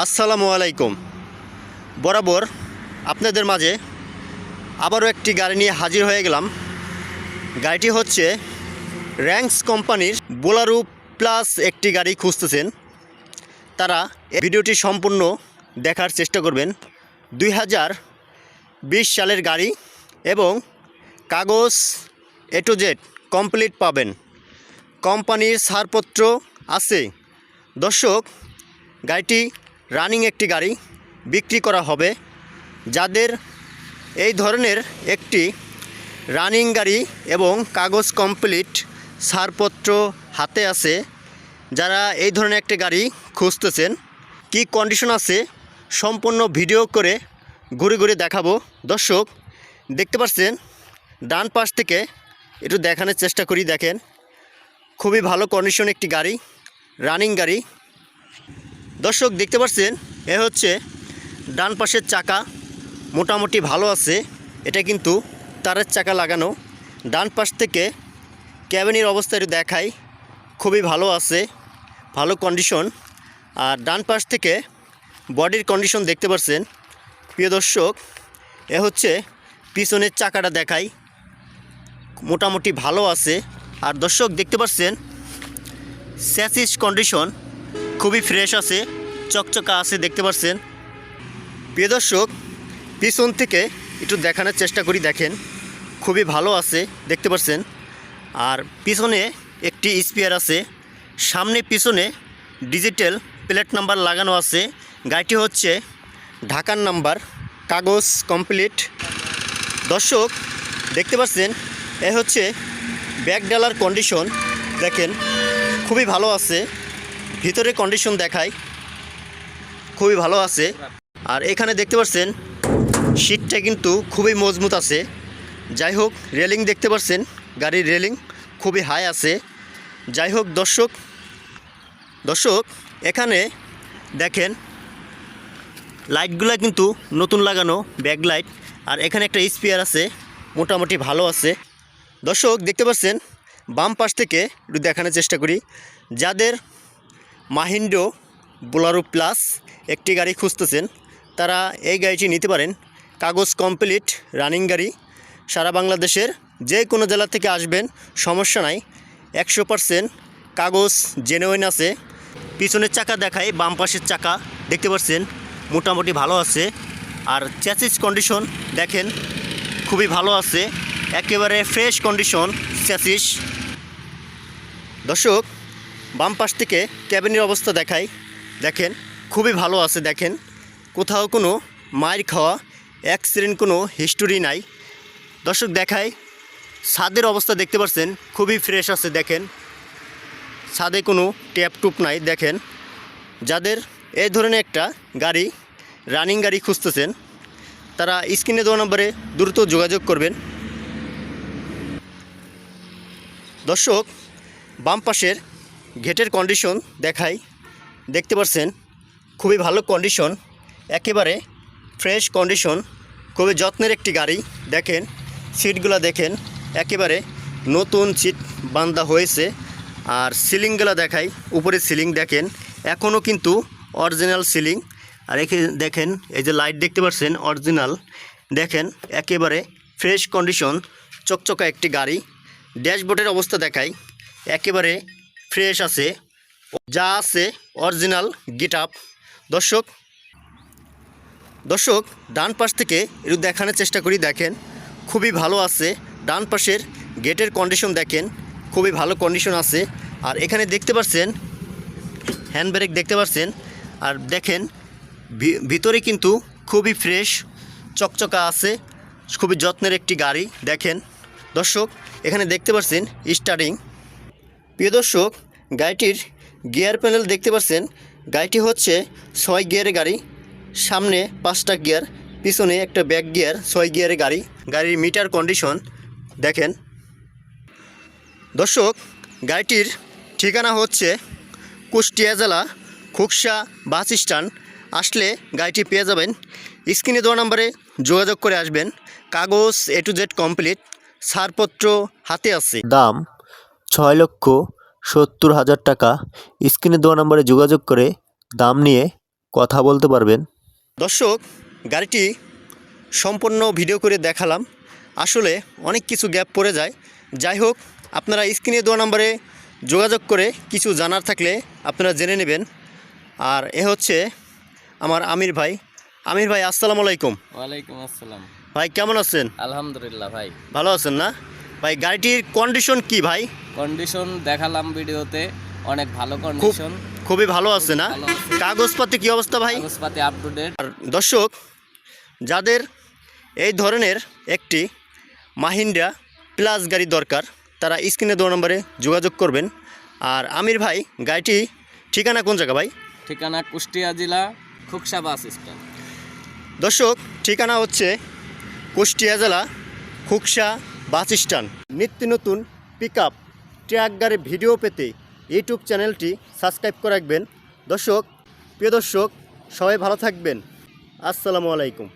আসসালামু আলাইকুম। বরাবর আপনাদের মাঝে আবারও একটি গাড়ি নিয়ে হাজির হয়ে গেলাম। গাড়িটি হচ্ছে র্যাঙ্কস কোম্পানির বোলেরো প্লাস। একটি গাড়ি খুঁজতেছেন তারা এই ভিডিওটি সম্পূর্ণ দেখার চেষ্টা করবেন। 2020 সালের গাড়ি এবং কাগজ A to Z কমপ্লিট পাবেন। কোম্পানির ছাড়পত্র আছে। দর্শক, গাড়িটি রানিং একটি গাড়ি বিক্রি করা হবে। যাদের এই ধরনের একটি রানিং গাড়ি এবং কাগজ কমপ্লিট ছাড়পত্র হাতে আছে, যারা এই ধরনের একটি গাড়ি খুঁজতেছেন, কি কন্ডিশন আছে সম্পূর্ণ ভিডিও করে ঘুরে ঘুরে দেখাবো। দর্শক, দেখতে পাচ্ছেন ডান পাশ থেকে একটু দেখানোর চেষ্টা করি। দেখেন, খুবই ভালো কন্ডিশন একটি গাড়ি, রানিং গাড়ি। দর্শক, দেখতে পাচ্ছেন এ হচ্ছে ডান পাশের চাকা, মোটামুটি ভালো আছে। এটা কিন্তু তারের চাকা লাগানো। ডান পাশ থেকে ক্যাবিনের অবস্থা একটু দেখাই, খুবই ভালো আছে, ভালো কন্ডিশন। আর ডান পাশ থেকে বডির কন্ডিশন দেখতে পাচ্ছেন। প্রিয় দর্শক, এ হচ্ছে পিছনের চাকাটা দেখাই, মোটামুটি ভালো আছে। আর দর্শক, দেখতে পাচ্ছেন স্যাসিস কন্ডিশন খুবই ফ্রেশ আছে, চকচকা আছে, দেখতে পাচ্ছেন। প্রিয় দর্শক, পিছন থেকে একটু দেখানোর চেষ্টা করি। দেখেন, খুবই ভালো আছে, দেখতে পাচ্ছেন। আর পিছনে একটি স্পিয়ার আছে, সামনে পিছনে ডিজিটাল প্লেট নাম্বার লাগানো আছে। গাড়িটি হচ্ছে ঢাকার নাম্বার, কাগজ কমপ্লিট। দর্শক, দেখতে পাচ্ছেন এ হচ্ছে ব্যাক ডালার কন্ডিশন। দেখেন, খুবই ভালো আছে। ভিতরে কন্ডিশন দেখায়, খুবই ভালো আছে। আর এখানে দেখতে পাচ্ছেন সিটটা কিন্তু খুবই মজবুত আছে। যাই হোক, রেলিং দেখতে পাচ্ছেন, গাড়ির রেলিং খুবই হাই আছে। যাই হোক দর্শক, এখানে দেখেন লাইটগুলো কিন্তু নতুন লাগানো, ব্যাক লাইট। আর এখানে একটা স্পিয়ার আছে, মোটামুটি ভালো আছে। দর্শক, দেখতে পাচ্ছেন বাম পাশ থেকে একটু দেখানোর চেষ্টা করি। যাদের মাহিন্দ্রা বোলেরো প্লাস একটি গাড়ি খুঁজতেছেন, তারা এই গাড়িটি নিতে পারেন। কাগজ কমপ্লিট রানিং গাড়ি। সারা বাংলাদেশের যে কোনো জেলা থেকে আসবেন, সমস্যা নাই। 100% কাগজ জেনুইন আছে। পিছনের চাকা দেখাই, বাম পাশের চাকা দেখতে পাচ্ছেন, মোটামুটি ভালো আছে। আর চ্যাসিস কন্ডিশন দেখেন, খুবই ভালো আছে, একেবারে ফ্রেশ কন্ডিশন চ্যাসিস। দর্শক, বাম পাশ থেকে ক্যাবিনের অবস্থা দেখাই। দেখেন, খুবই ভালো আছে। দেখেন, কোথাও কোনো মাইর খাওয়া অ্যাক্সিডেন্ট কোনো হিস্টোরি নাই। দর্শক, দেখাই ছাদের অবস্থা দেখতে পাচ্ছেন, খুবই ফ্রেশ আছে। দেখেন, ছাদে কোনো ট্যাপ টুপ নাই। দেখেন, যাদের এই ধরনের একটা গাড়ি রানিং গাড়ি খুঁজতেছেন, তারা স্ক্রিনে দেওয়া নম্বরে দ্রুত যোগাযোগ করবেন। দর্শক, বাম পাশের গেটের কন্ডিশন দেখাই। দেখতে পাচ্ছেন খুবই ভালো কন্ডিশন, একেবারে ফ্রেশ কন্ডিশন, খুবই যত্নের একটি গাড়ি। দেখেন, সিটগুলো দেখেন, একেবারে নতুন সিট বাঁধা হয়েছে। আর সিলিংগুলো দেখাই, উপরে সিলিং দেখেন, এখনও কিন্তু অরিজিনাল সিলিং। আর এখানে দেখেন, এই যে লাইট দেখতে পাচ্ছেন, অরিজিনাল। দেখেন, একেবারে ফ্রেশ কন্ডিশন, চকচকা একটি গাড়ি। ড্যাশবোর্ডের অবস্থা দেখাই, একেবারে ফ্রেশ আছে, যা আছে অরিজিনাল গেট আপ। দর্শক, ডান পাশ থেকে একটু দেখানোর চেষ্টা করি। দেখেন, খুবই ভালো আছে। ডান পাশের গেটের কন্ডিশন দেখেন, খুবই ভালো কন্ডিশন আছে। আর এখানে দেখতে পাচ্ছেন হ্যান্ড ব্রেক দেখতে পাচ্ছেন। আর দেখেন ভিতরে কিন্তু খুবই ফ্রেশ, চকচকা আছে, খুবই যত্নের একটি গাড়ি। দেখেন দর্শক, এখানে দেখতে পাচ্ছেন স্টার্টিং। প্রিয় দর্শক, গাড়িটির গিয়ার প্যানেল দেখতে পাচ্ছেন। গাড়িটি হচ্ছে 6 গিয়ারের গাড়ি, সামনে 5টা গিয়ার, পিছনে একটা ব্যাক গিয়ার, 6 গিয়ারের গাড়ি। গাড়ির মিটার কন্ডিশন দেখেন। দর্শক, গাড়িটির ঠিকানা হচ্ছে কুষ্টিয়া জেলা খুকসা বাস স্ট্যান্ড। আসলে গাড়িটি পেয়ে যাবেন। স্ক্রিনে দেওয়া নম্বরে যোগাযোগ করে আসবেন। কাগজ A to Z কমপ্লিট, ছাড়পত্র হাতে আছে। দাম 6,70,000 টাকা। স্ক্রিনে দেওয়া নম্বরে যোগাযোগ করে দাম নিয়ে কথা বলতে পারবেন। দর্শক, গাড়িটি সম্পূর্ণ ভিডিও করে দেখালাম, আসলে অনেক কিছু গ্যাপ পড়ে যায়। যাই হোক, আপনারা স্ক্রিনে দেওয়া নম্বরে যোগাযোগ করে কিছু জানার থাকলে আপনারা জেনে নেবেন। আর এ হচ্ছে আমার আমির ভাই। আমির ভাই, আসসালামু আলাইকুম। ওয়ালাইকুম আসসালাম। ভাই কেমন আছেন? আলহামদুলিল্লাহ ভাই। ভালো আছেন না? ভাই গাড়িটির কন্ডিশন কি ভাই? কন্ডিশন দেখালাম ভিডিওতে, অনেক ভালো কন্ডিশন। খুবই ভালো আছে না? ভালো আছে। কাগজপাতি কি অবস্থা ভাই? কাগজপাতি আপ টু ডেট। আর দর্শক, যাদের এই ধরনের একটি মাহিন্দ্রা প্লাস গাড়ি দরকার, তারা স্ক্রিনে দেওয়া নম্বরে যোগাযোগ করবেন। আর আমির ভাই, গাড়িটি ঠিকানা কোন জায়গা ভাই? ঠিকানা কুষ্টিয়া জেলা, খুকসা বাস স্ট্যান্ড। দর্শক, ঠিকানা হচ্ছে কুষ্টিয়া জেলা, খুকসা বাস স্ট্যান্ড। নিত্য নতুন পিক আপ ট্রাক গাড়ির ভিডিও পেতে ইউটিউব চ্যানেলটি সাবস্ক্রাইব করে রাখবেন। দর্শক, প্রিয় দর্শক, সবাই ভালো থাকবেন। আসসালামু আলাইকুম।